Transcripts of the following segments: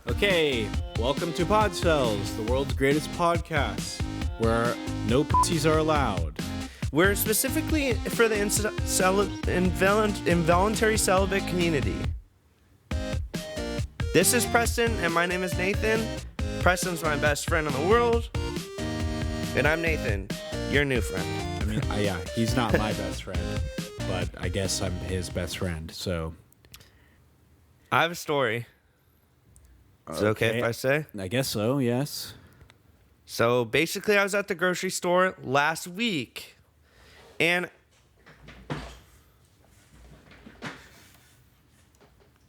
Okay, welcome to PODCELS, the world's greatest podcast, where no pussies are allowed. We're specifically for the involuntary celibate community. This is Preston, and my name is Nathan. Preston's my best friend in the world, and I'm Nathan, your new friend. I mean, yeah, he's not my best friend, but I guess I'm his best friend, so... I have a story. Is it okay if I say? I guess so, yes. So basically, I was at the grocery store last week, and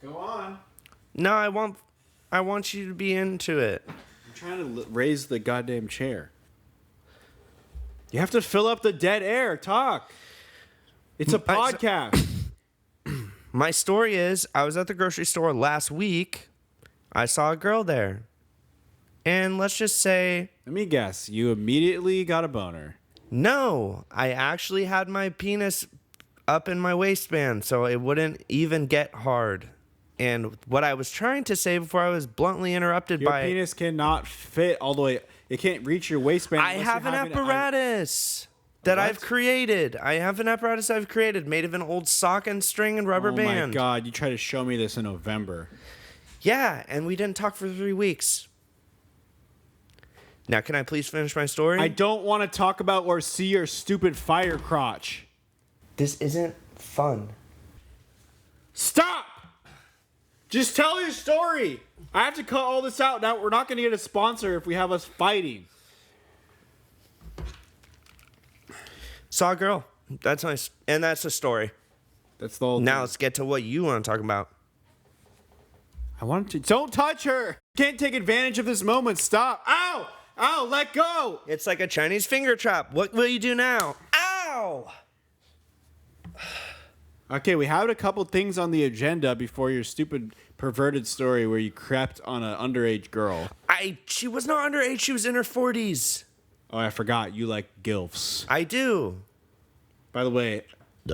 Go on. no, I want you to be into it. I'm trying to raise the goddamn chair. You have to fill up the dead air. Talk. It's a podcast. My story is, I was at the grocery store last week. I saw a girl there, and let's just say, Let me guess. You immediately got a boner. no, I actually had my penis up in my waistband, so it wouldn't even get hard. And what I was trying to say before I was bluntly interrupted Your by... penis cannot fit all the way. It can't reach your waistband. I have an apparatus that I've created. I have an apparatus I've created made of an old sock and string and rubber band. Oh my God, you tried to show me this in November. Yeah, and we didn't talk for 3 weeks. Now, can I please finish my story? I don't want to talk about or see your stupid fire crotch. This isn't fun. Stop! Just tell your story. I have to cut all this out. Now, we're not going to get a sponsor if we have us fighting. Saw a girl. That's nice. And that's the story. That's the whole Now thing. let's get to what you want to talk about. I want to... Don't touch her! Can't take advantage of this moment. Stop. Ow! Ow, let go! It's like a Chinese finger trap. What will you do now? Ow! Okay, we have a couple things on the agenda before your stupid perverted story where you crept on an underage girl. She was not underage. She was in her 40s. Oh, I forgot. You like gilfs. I do. By the way,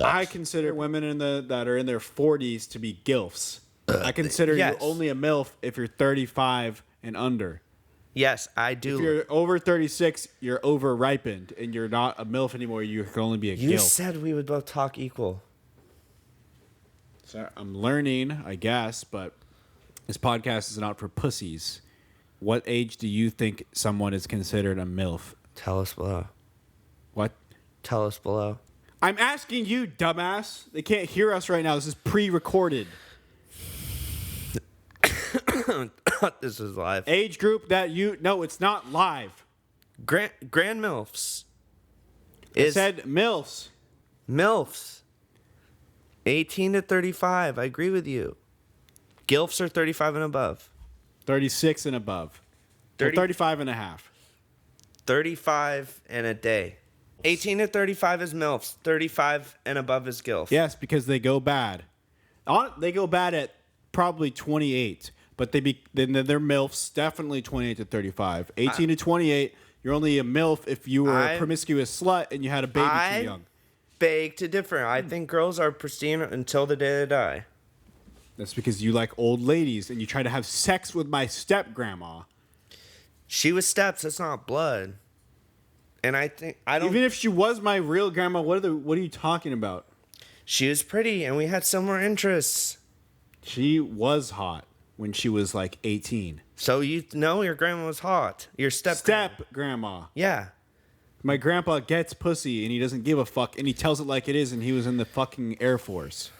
I consider women that are in their 40s to be gilfs. I consider yes. you only a MILF if you're 35 and under. Yes, I do. If you're over 36, you're over ripened and you're not a MILF anymore. You can only be a You gilf. said we would both talk equal. So I'm learning, I guess, but this podcast is not for pussies. What age do you think someone is considered a MILF? Tell us below. What? Tell us below. I'm asking you, dumbass. They can't hear us right now. This is pre-recorded. This is live. Age group that you... No, it's not live. Grand MILFs. I said MILFs. MILFs. 18 to 35. I agree with you. GILFs are 35 and above. 36 and above. 35 and a half. 35 and a day. 18 to 35 is MILFs. 35 and above is GILF. Yes, because they go bad. They go bad at probably 28, but they're MILFs, definitely 28 to 35. 18 to 28, you're only a MILF if you were a promiscuous slut and you had a baby too young. Beg to differ. I think girls are pristine until the day they die. That's because you like old ladies and you try to have sex with my step-grandma. She was steps. That's not blood. And I don't... Even if she was my real grandma, what are you talking about? She was pretty and we had similar interests. She was hot when she was like 18. So you know your grandma was hot. Your step-grandma. Yeah. My grandpa gets pussy and he doesn't give a fuck and he tells it like it is and he was in the fucking Air Force.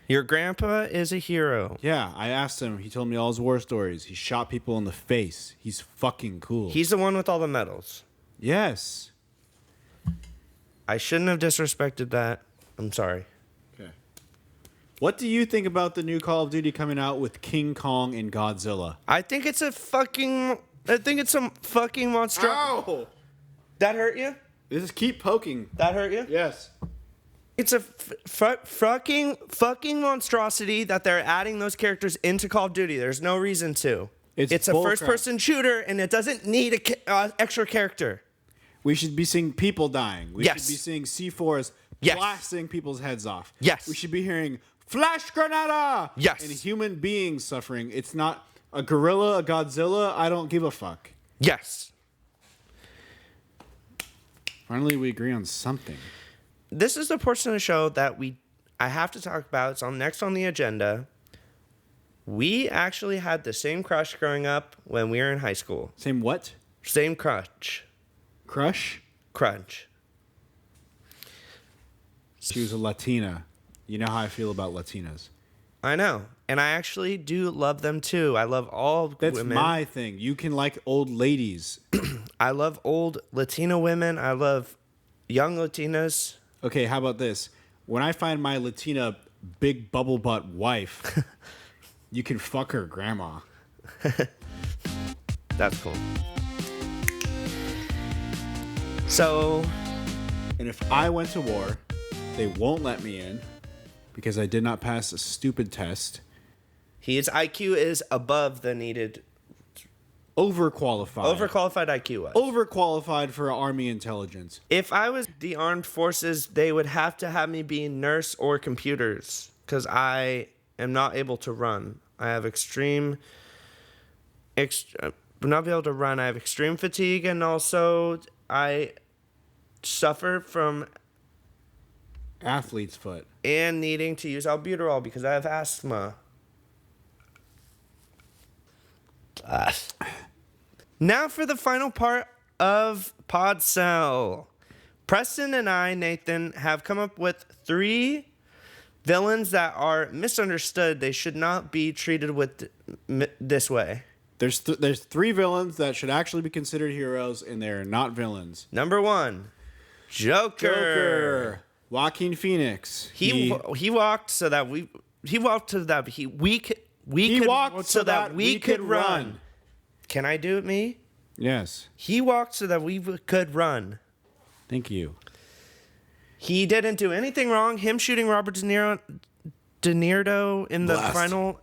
Your grandpa is a hero. Yeah, I asked him. He told me all his war stories. He shot people in the face. He's fucking cool. He's the one with all the medals. Yes. I shouldn't have disrespected that. I'm sorry. Okay. What do you think about the new Call of Duty coming out with King Kong and Godzilla? I think it's some fucking monster. Ow! That hurt you? Just keep poking. That hurt you? Yes. It's a fucking monstrosity that they're adding those characters into Call of Duty. There's no reason to. It's a first-person shooter, and it doesn't need an extra character. We should be seeing people dying. We Yes. should be seeing C4s Yes. blasting people's heads off. Yes. We should be hearing flash granada. Yes. And human beings suffering. It's not A gorilla, a Godzilla, I don't give a fuck. Yes. Finally, we agree on something. This is the portion of the show that I have to talk about. It's next on the agenda. We actually had the same crush growing up when we were in high school. Same what? Same crush. Crush? Crunch. She was a Latina. You know how I feel about Latinas. I know. And I actually do love them too. I love all That's women. That's my thing. You can like old ladies. I love old Latino women. I love young Latinas. Okay, how about this? When I find my Latina big bubble butt wife, you can fuck her grandma. That's cool. So... And if I went to war, they won't let me in because I did not pass a stupid test. His IQ is above the needed... Overqualified. Overqualified IQ was. Overqualified for Army intelligence. If I was the armed forces, they would have to have me be nurse or computers because I am not able to run. I have not be able to run. I have extreme fatigue, and also I suffer from athlete's foot and needing to use albuterol because I have asthma. Now for the final part of PodCell. Preston and I, Nathan, have come up with 3 villains that are misunderstood. They should not be treated with this way. There's 3 villains that should actually be considered heroes, and they're not villains. Number 1, Joker. Joaquin Phoenix. He walked so that we could run. Can I do it, me? Yes. He walked so that we could run. Thank you. He didn't do anything wrong. Him shooting Robert De Niro in the final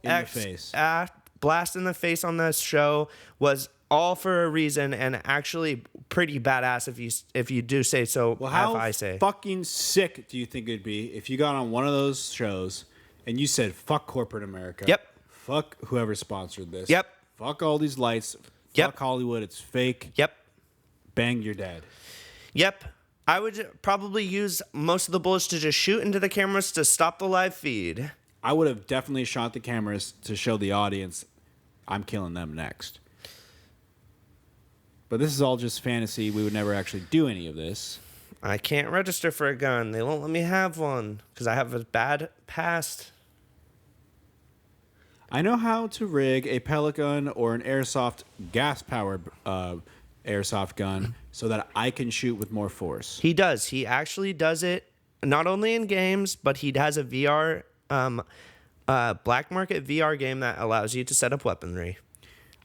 blast in the face on this show was all for a reason and actually pretty badass if you do say so. Well, how I say. Fucking sick do you think it'd be if you got on one of those shows and you said fuck corporate America? Yep. Fuck whoever sponsored this. Yep. Fuck all these lights. Yep. Fuck Hollywood. It's fake. Yep. Bang, you're dead. Yep. I would probably use most of the bullets to just shoot into the cameras to stop the live feed. I would have definitely shot the cameras to show the audience I'm killing them next. But this is all just fantasy. We would never actually do any of this. I can't register for a gun. They won't let me have one because I have a bad past. I know how to rig a pellet gun or an airsoft gas-powered airsoft gun so that I can shoot with more force. He does. He actually does it not only in games, but he has a VR, black market VR game that allows you to set up weaponry.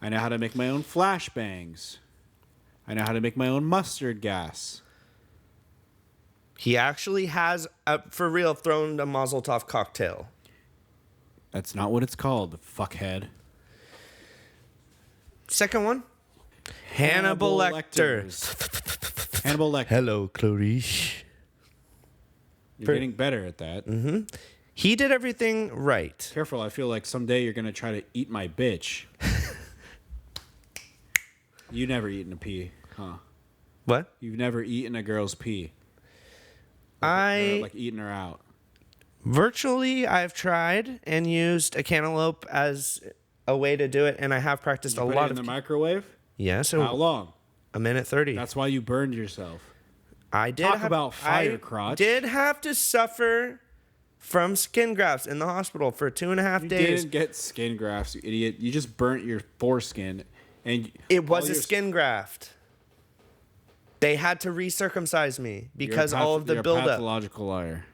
I know how to make my own flashbangs. I know how to make my own mustard gas. He actually has, for real, thrown a Mazel Tov cocktail. That's not what it's called, fuckhead. Second one. Hannibal Lecter. Hannibal Lecter. Hello, Clarice. You're getting better at that. Mm-hmm. He did everything right. Careful, I feel like someday you're going to try to eat my bitch. You never eaten a pee, huh? What? You've never eaten a girl's pee. Like eating her out. Virtually, I've tried and used a cantaloupe as a way to do it, and I have practiced a lot in the microwave? Yes. How long? 1:30. That's why you burned yourself. I did. Talk about fire crotch. Did have to suffer from skin grafts in the hospital for 2.5 days. You didn't get skin grafts, you idiot. You just burnt your foreskin, and it was a skin graft. They had to recircumcise me because all of the buildup. You're a pathological liar.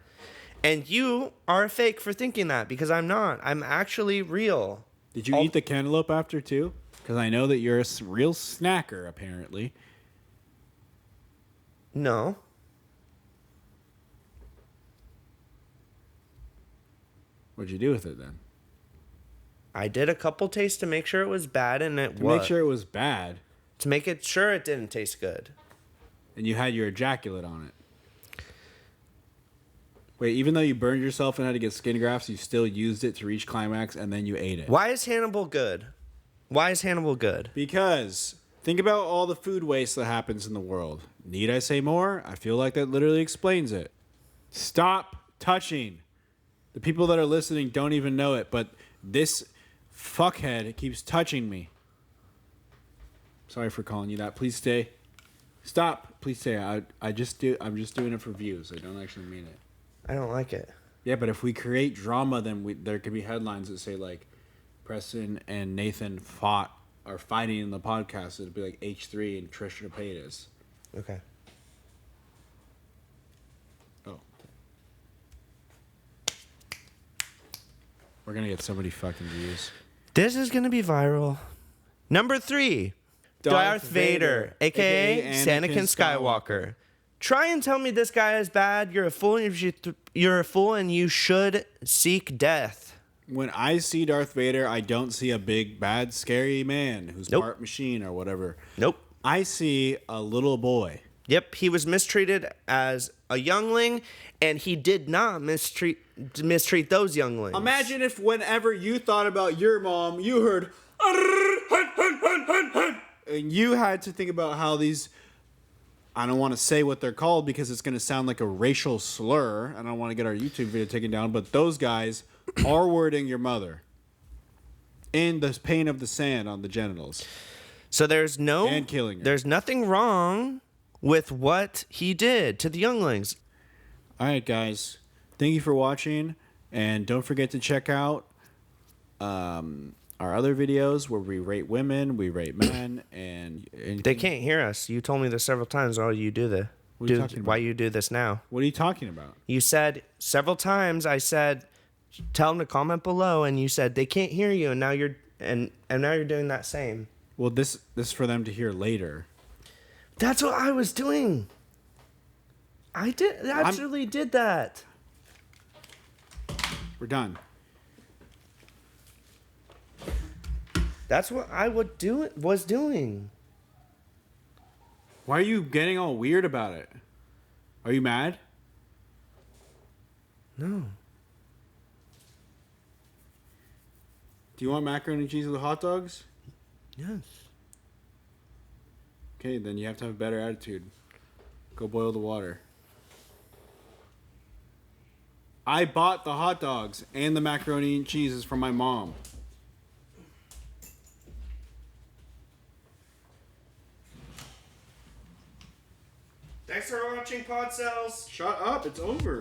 And you are a fake for thinking that because I'm not. I'm actually real. Did you eat the cantaloupe after too? Because I know that you're a real snacker, apparently. No. What'd you do with it then? I did a couple tastes to make sure it was bad, and it was. To make sure it was bad? To make it sure it didn't taste good. And you had your ejaculate on it. Wait, even though you burned yourself and had to get skin grafts, you still used it to reach climax, and then you ate it. Why is Hannibal good? Why is Hannibal good? Because think about all the food waste that happens in the world. Need I say more? I feel like that literally explains it. Stop touching. The people that are listening don't even know it, but this fuckhead keeps touching me. Sorry for calling you that. Please stay. Stop. Please stay. I'm just doing it for views. I don't actually mean it. I don't like it. Yeah, but if we create drama, then there could be headlines that say like Preston and Nathan are fighting in the podcast. It'd be like H3 and Trisha Paytas. Okay. Oh. We're gonna get so many fucking views. This is gonna be viral. Number 3. Darth Vader, aka Anakin Skywalker. Try and tell me this guy is bad. You're a fool. You're a fool, and you should seek death. When I see Darth Vader, I don't see a big, bad, scary man who's part machine or whatever. Nope. I see a little boy. Yep, he was mistreated as a youngling, and he did not mistreat those younglings. Imagine if whenever you thought about your mom, you heard, and you had to think about how these, I don't want to say what they're called because it's going to sound like a racial slur. I don't want to get our YouTube video taken down, but those guys R-wording your mother in the pain of the sand on the genitals. So and killing her. There's nothing wrong with what he did to the younglings. All right, guys. Thank you for watching, and don't forget to check out our other videos where we rate women, we rate men, and they can't hear us. You told me this several times. Why you do this? What are you talking about? Why you do this now? What are you talking about? You said several times. I said, tell them to comment below, and you said they can't hear you, and now you're doing that same. Well, this is for them to hear later. That's what I was doing. I did that. We're done. That's what I was doing. Why are you getting all weird about it? Are you mad? No. Do you want macaroni and cheese with hot dogs? Yes. Okay, then you have to have a better attitude. Go boil the water. I bought the hot dogs and the macaroni and cheeses from my mom. Thanks for watching, PODCELS. Shut up, it's over.